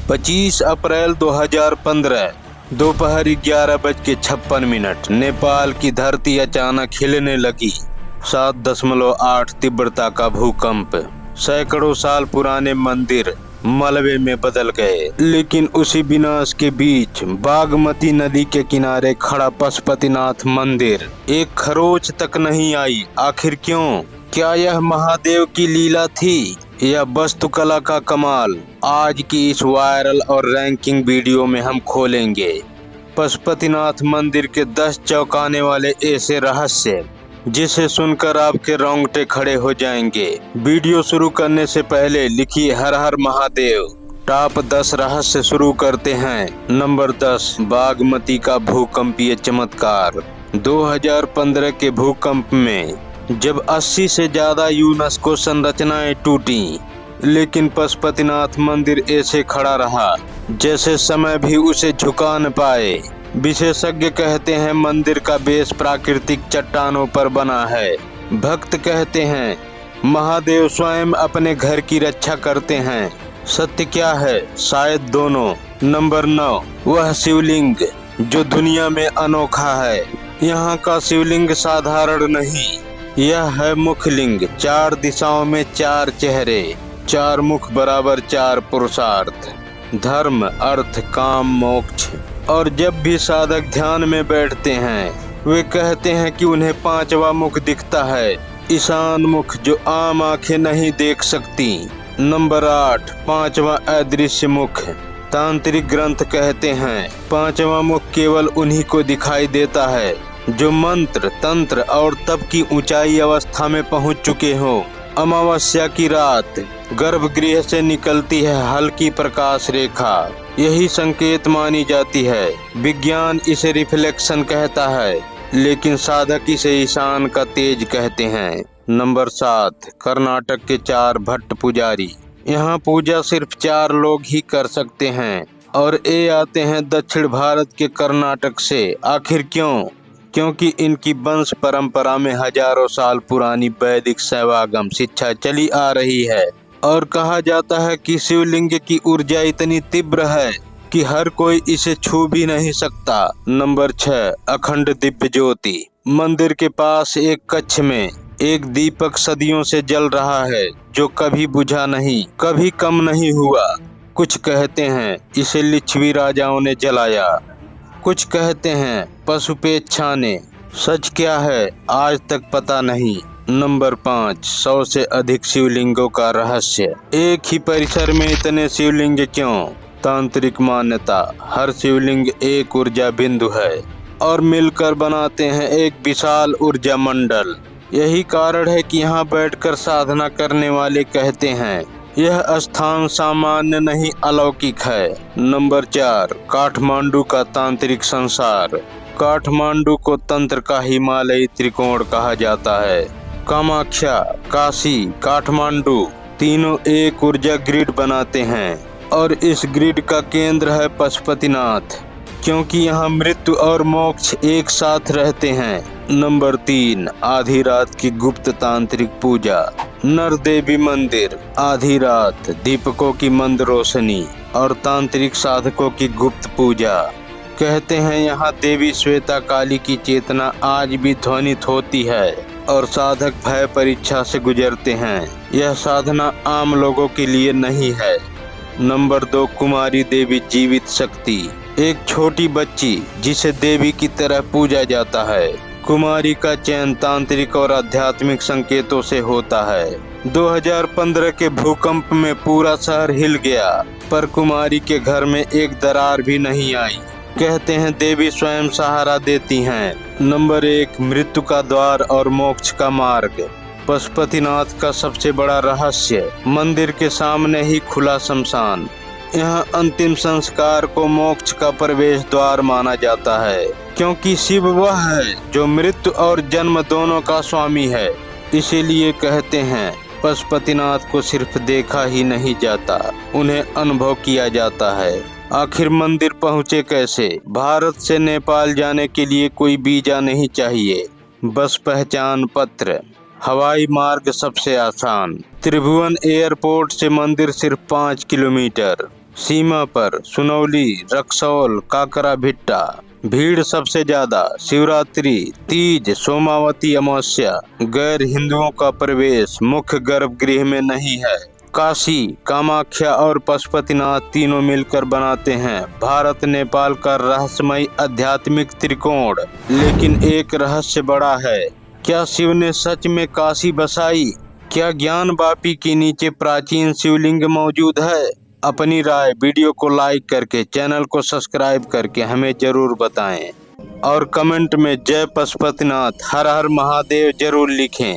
25 अप्रैल 2015 दोपहर 11:56 नेपाल की धरती अचानक हिलने लगी। 7.8 तीव्रता का भूकंप। सैकड़ों साल पुराने मंदिर मलबे में बदल गए। लेकिन उसी विनाश के बीच बागमती नदी के किनारे खड़ा पशुपतिनाथ मंदिर एक खरोच तक नहीं आई। आखिर क्यों? क्या यह महादेव की लीला थी या वास्तुकला का कमाल? आज की इस वायरल और रैंकिंग वीडियो में हम खोलेंगे पशुपतिनाथ मंदिर के 10 चौंकाने वाले ऐसे रहस्य जिसे सुनकर आपके रोंगटे खड़े हो जाएंगे। वीडियो शुरू करने से पहले लिखिए हर हर महादेव। टॉप 10 रहस्य शुरू करते हैं। नंबर 10, बागमती का भूकंपीय चमत्कार। 2015 के भूकंप में जब 80 से ज्यादा यूनेस्को संरचनाएं टूटी, लेकिन पशुपतिनाथ मंदिर ऐसे खड़ा रहा जैसे समय भी उसे झुका न पाए। विशेषज्ञ कहते हैं मंदिर का बेस प्राकृतिक चट्टानों पर बना है। भक्त कहते हैं महादेव स्वयं अपने घर की रक्षा करते हैं। सत्य क्या है? शायद दोनों। नंबर 9, वह शिवलिंग जो दुनिया में अनोखा है। यहाँ का शिवलिंग साधारण नहीं, यह है मुखलिंग। 4 दिशाओं में 4 चेहरे, 4 मुख बराबर 4 पुरुषार्थ, धर्म, अर्थ, काम, मोक्ष। और जब भी साधक ध्यान में बैठते हैं वे कहते हैं कि उन्हें 5वां मुख दिखता है, ईशान मुख, जो आम आंखें नहीं देख सकती। नंबर 8, 5वां अदृश्य मुख। तांत्रिक ग्रंथ कहते हैं 5वां मुख केवल उन्हीं को दिखाई देता है जो मंत्र, तंत्र और तप की ऊंचाई अवस्था में पहुंच चुके हो। अमावस्या की रात गर्भगृह से निकलती है हल्की प्रकाश रेखा, यही संकेत मानी जाती है। विज्ञान इसे रिफ्लेक्शन कहता है, लेकिन साधक इसे ईशान का तेज कहते हैं। नंबर 7, कर्नाटक के 4 भट्ट पुजारी। यहाँ पूजा सिर्फ 4 लोग ही कर सकते हैं और ये आते हैं दक्षिण भारत के कर्नाटक से। आखिर क्यों? क्योंकि इनकी वंश परंपरा में हजारों साल पुरानी वैदिक शैवागम शिक्षा चली आ रही है और कहा जाता है कि शिवलिंग की ऊर्जा इतनी तीव्र है कि हर कोई इसे छू भी नहीं सकता। नंबर 6, अखंड दिव्य ज्योति। मंदिर के पास एक कक्ष में एक दीपक सदियों से जल रहा है जो कभी बुझा नहीं, कभी कम नहीं हुआ। कुछ कहते हैं इसे लिच्छवी राजाओं ने जलाया, कुछ कहते हैं पशुपेच्छा ने। सच क्या है आज तक पता नहीं। नंबर 5, 100 से अधिक शिवलिंगों का रहस्य। एक ही परिसर में इतने शिवलिंग क्यों? तांत्रिक मान्यता, हर शिवलिंग एक ऊर्जा बिंदु है और मिलकर बनाते हैं एक विशाल ऊर्जा मंडल। यही कारण है कि यहाँ बैठकर साधना करने वाले कहते हैं यह स्थान सामान्य नहीं, अलौकिक है। नंबर 4, काठमांडू का तांत्रिक संसार। काठमांडू को तंत्र का हिमालयी त्रिकोण कहा जाता है। कामाख्या, काशी, काठमांडू तीनों एक ऊर्जा ग्रिड बनाते हैं और इस ग्रिड का केंद्र है पशुपतिनाथ, क्योंकि यहाँ मृत्यु और मोक्ष एक साथ रहते हैं। नंबर 3, आधी रात की गुप्त तांत्रिक पूजा। नर देवी मंदिर। आधी रात दीपकों की मंद रोशनी और तांत्रिक साधकों की गुप्त पूजा। कहते हैं यहाँ देवी श्वेता काली की चेतना आज भी ध्वनित होती है और साधक भय परीक्षा से गुजरते हैं। यह साधना आम लोगों के लिए नहीं है। नंबर 2, कुमारी देवी जीवित शक्ति। एक छोटी बच्ची जिसे देवी की तरह पूजा जाता है। कुमारी का चयन तांत्रिक और आध्यात्मिक संकेतों से होता है। 2015 के भूकंप में पूरा शहर हिल गया, पर कुमारी के घर में एक दरार भी नहीं आई। कहते हैं देवी स्वयं सहारा देती हैं। नंबर 1, मृत्यु का द्वार और मोक्ष का मार्ग। पशुपतिनाथ का सबसे बड़ा रहस्य, मंदिर के सामने ही खुला शमशान। यहाँ अंतिम संस्कार को मोक्ष का प्रवेश द्वार माना जाता है, क्योंकि शिव वह है जो मृत्यु और जन्म दोनों का स्वामी है। इसीलिए कहते हैं पशुपतिनाथ को सिर्फ देखा ही नहीं जाता, उन्हें अनुभव किया जाता है। आखिर मंदिर पहुँचे कैसे? भारत से नेपाल जाने के लिए कोई वीजा नहीं चाहिए, बस पहचान पत्र। हवाई मार्ग सबसे आसान। त्रिभुवन एयरपोर्ट से मंदिर सिर्फ 5 किलोमीटर। सीमा पर सुनौली, रक्सौल, काकरा भिट्टा। भीड़ सबसे ज्यादा शिवरात्रि, तीज, सोमावती अमावस्या। गैर हिंदुओं का प्रवेश मुख्य गर्भगृह में नहीं है। काशी, कामाख्या और पशुपतिनाथ तीनों मिलकर बनाते हैं भारत नेपाल का रहस्यमय आध्यात्मिक त्रिकोण। लेकिन एक रहस्य बड़ा है, क्या शिव ने सच में काशी बसाई? क्या ज्ञान वापी के नीचे प्राचीन शिवलिंग मौजूद है? अपनी राय वीडियो को लाइक करके, चैनल को सब्सक्राइब करके हमें जरूर बताएं और कमेंट में जय पशुपतिनाथ, हर हर महादेव जरूर लिखें।